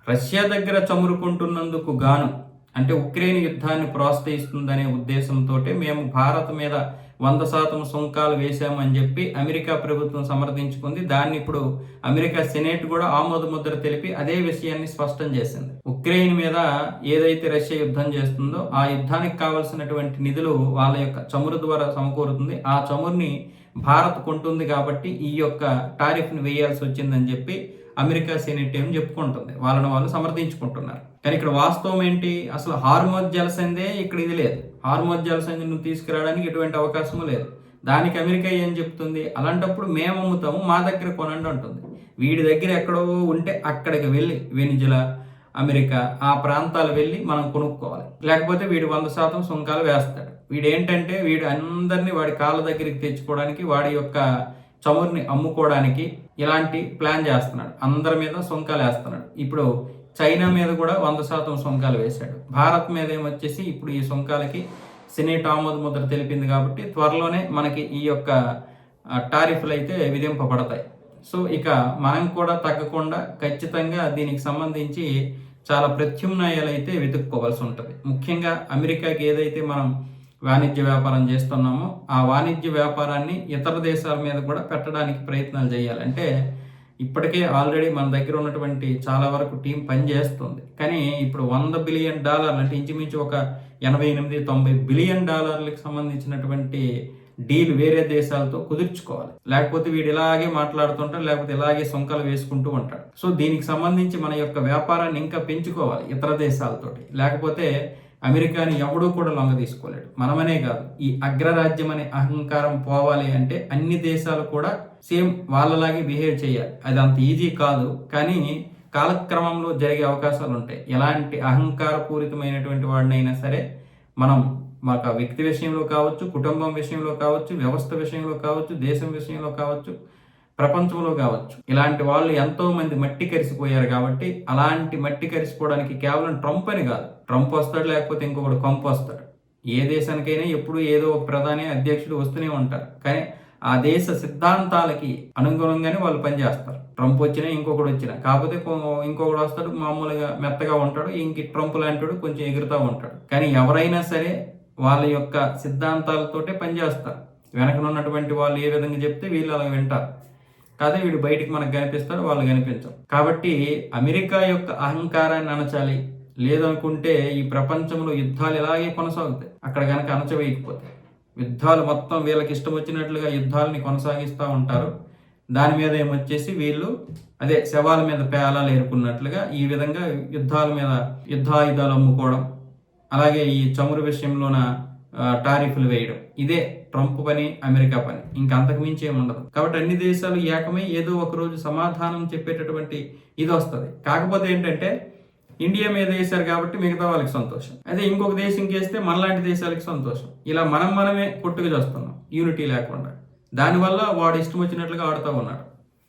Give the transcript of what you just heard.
Russia దగ్గర చమురుకుంటున్నందుకు గాను అంటే ఉక్రెయిన్ యుద్ధాన్ని ప్రోత్సహిస్తుందనే ఉద్దేశంతో మేము భారత్ మీద 100% సుంకాలు వేశామని చెప్పి అమెరికా ప్రభుత్వం సమర్థించుకుంది. దాన్ని ఇప్పుడు అమెరికా సెనేట్ కూడా ఆమోద ముద్ర తెలిపి అదే విషయాన్ని స్పష్టం చేసింది. ఉక్రెయిన్ మీద ఏదైతే రష్యా యుద్ధం చేస్తుందో ఆ యుద్ధానికి కావలసినటువంటి నిధులు వాళ్ళ యొక్క చమురు ద్వారా సమకూరుతుంది. ఆ చమురుని భారత్ కొంటుంది కాబట్టి ఈ యొక్క టారిఫ్ని వేయాల్సి వచ్చిందని చెప్పి అమెరికా సెనేట్ ఏం చెప్పుకుంటుంది. వాళ్ళని వాళ్ళు సమర్థించుకుంటున్నారు. కానీ ఇక్కడ వాస్తవం ఏంటి? అసలు హార్మోజ్ జలసంధే ఇక్కడ ఇది లేదు. హార్మోజ్ జలసంధిని తీసుకురావడానికి ఎటువంటి అవకాశము లేదు. దానికి అమెరికా ఏం చెప్తుంది? అలాంటప్పుడు మేము అమ్ముతాము, మా దగ్గర కొనండి అంటుంది. వీడి దగ్గర ఎక్కడో ఉంటే అక్కడికి వెళ్ళి వెనిజులా, అమెరికా ఆ ప్రాంతాలు వెళ్ళి మనం కొనుక్కోవాలి. లేకపోతే వీడు 100% సుంకాలు వేస్తాడు. వీడేంటంటే వీడు అందరినీ వాడి కాళ్ళ దగ్గరికి తెచ్చుకోవడానికి, వాడి యొక్క చమురుని అమ్ముకోవడానికి ఇలాంటి ప్లాన్ చేస్తున్నాడు. అందరి మీద సుంకాలు వేస్తున్నాడు. ఇప్పుడు చైనా మీద కూడా 100% సుంకాలు వేశాడు. భారత్ మీద ఏమొచ్చేసి ఇప్పుడు ఈ సుంకాలకి సెనేట్ ఆమోద ముద్ర తెలిపింది కాబట్టి త్వరలోనే మనకి ఈ యొక్క టారిఫ్లు అయితే విధింపబడతాయి. సో ఇక మనం కూడా తగ్గకుండా ఖచ్చితంగా దీనికి సంబంధించి చాలా ప్రత్యామ్నాయాలు అయితే వెతుక్కోవాల్సి ఉంటుంది. ముఖ్యంగా అమెరికాకి ఏదైతే మనం వాణిజ్య వ్యాపారం చేస్తున్నామో ఆ వాణిజ్య వ్యాపారాన్ని ఇతర దేశాల మీద కూడా పెట్టడానికి ప్రయత్నాలు చేయాలి. అంటే ఇప్పటికే ఆల్రెడీ మన దగ్గర ఉన్నటువంటి చాలా వరకు టీం పనిచేస్తుంది. కానీ ఇప్పుడు $100 బిలియన్ అంటే ఇంచుమించు ఒక 88-90 బిలియన్ డాలర్లకు సంబంధించినటువంటి డీల్ వేరే దేశాలతో కుదుర్చుకోవాలి. లేకపోతే వీడు ఇలాగే మాట్లాడుతుంటాడు, లేకపోతే ఇలాగే సుంకాలు వేసుకుంటూ ఉంటాడు. సో దీనికి సంబంధించి మన యొక్క వ్యాపారాన్ని ఇంకా పెంచుకోవాలి ఇతర దేశాలతోటి. లేకపోతే అమెరికాని ఎవడూ కూడా లొంగ తీసుకోలేడు. మనమనే కాదు, ఈ అగ్రరాజ్యం అనే అహంకారం పోవాలి అంటే అన్ని దేశాలు కూడా సేమ్ వాళ్ళలాగే బిహేవ్ చేయాలి. అది అంత ఈజీ కాదు, కానీ కాలక్రమంలో జరిగే అవకాశాలు ఉంటాయి. ఎలాంటి అహంకారపూరితమైనటువంటి వాడినైనా సరే మనం మాకు వ్యక్తి విషయంలో కావచ్చు, కుటుంబం విషయంలో కావచ్చు, వ్యవస్థ విషయంలో కావచ్చు, దేశం విషయంలో కావచ్చు, ప్రపంచంలో కావచ్చు, ఇలాంటి వాళ్ళు ఎంతో మంది మట్టి కరిసిపోయారు. కాబట్టి అలాంటి మట్టి కరిసిపోవడానికి కేవలం ట్రంప్ అని కాదు, ట్రంప్ వస్తాడు, లేకపోతే ఇంకొకటి కంపు వస్తాడు. ఏ దేశానికైనా ఎప్పుడు ఏదో ఒక ప్రధాని అధ్యక్షుడు వస్తూనే ఉంటారు. కానీ ఆ దేశ సిద్ధాంతాలకి అనుగుణంగానే వాళ్ళు పనిచేస్తారు. ట్రంప్ వచ్చినా ఇంకొకటి వచ్చినా, కాకపోతే ఇంకొకటి వస్తాడు మామూలుగా మెత్తగా ఉంటాడు, ఇంక ట్రంప్ లాంటి కొంచెం ఎగురుతూ ఉంటాడు. కానీ ఎవరైనా సరే వాళ్ళ యొక్క సిద్ధాంతాలతోటే పనిచేస్తారు. వెనకనున్నటువంటి వాళ్ళు ఏ విధంగా చెప్తే వీళ్ళు అలా వింటారు. కాదే వీడు బయటికి మనకు కనిపిస్తాడు, వాళ్ళు కనిపించరు. కాబట్టి అమెరికా యొక్క అహంకారాన్ని అణచాలి. లేదనుకుంటే ఈ ప్రపంచంలో యుద్ధాలు ఇలాగే కొనసాగుతాయి. అక్కడ కనుక అణచవేయకపోతే యుద్ధాలు మొత్తం వీళ్ళకి ఇష్టం వచ్చినట్లుగా యుద్ధాలని కొనసాగిస్తూ ఉంటారు. దాని మీద ఏమొచ్చేసి వీళ్ళు అదే శవాల మీద పేలాలు ఏరుకున్నట్లుగా ఈ విధంగా యుద్ధాల మీద యుద్ధాయుధాలు అమ్ముకోవడం, అలాగే ఈ చమురు విషయంలోన టారిఫ్లు వేయడం, ఇదే ట్రంప్ పని, అమెరికా పని. ఇంకా అంతకు మించి ఏమి ఉండదు. కాబట్టి అన్ని దేశాలు ఏకమై ఏదో ఒక రోజు సమాధానం చెప్పేటటువంటి ఇది వస్తుంది. కాకపోతే ఏంటంటే ఇండియా మీద వేశారు కాబట్టి మిగతా వాళ్ళకి సంతోషం, అదే ఇంకొక దేశంకి వేస్తే మనలాంటి దేశాలకి సంతోషం. ఇలా మనమే కొట్టుకు చేస్తున్నాం యూనిటీ లేకుండా. దానివల్ల వాడు ఇష్టం వచ్చినట్లుగా ఆడుతూ ఉన్నాడు.